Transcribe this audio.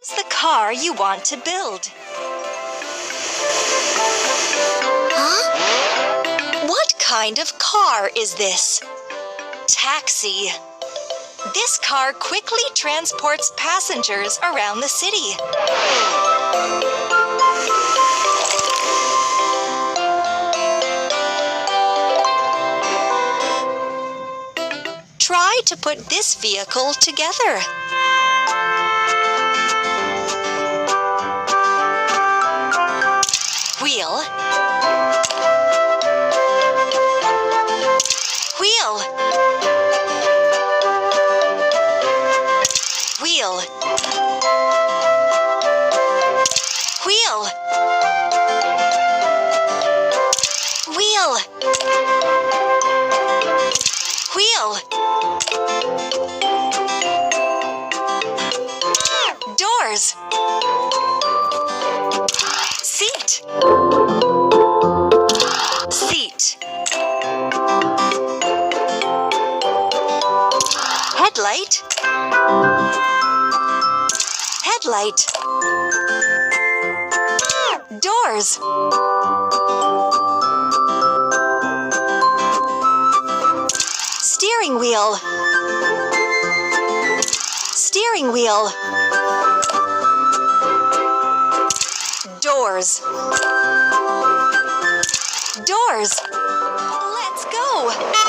It's the car you want to build. Huh? What kind of car is this? Taxi. This car quickly transports passengers around the city. Try to put this vehicle together. Wheel. Wheel. Wheel. Wheel. Wheel. Wheel. Doors. Seat. Seat. Headlight. Headlight. Doors. Steering wheel. Steering wheel. Doors. Doors. Let's go!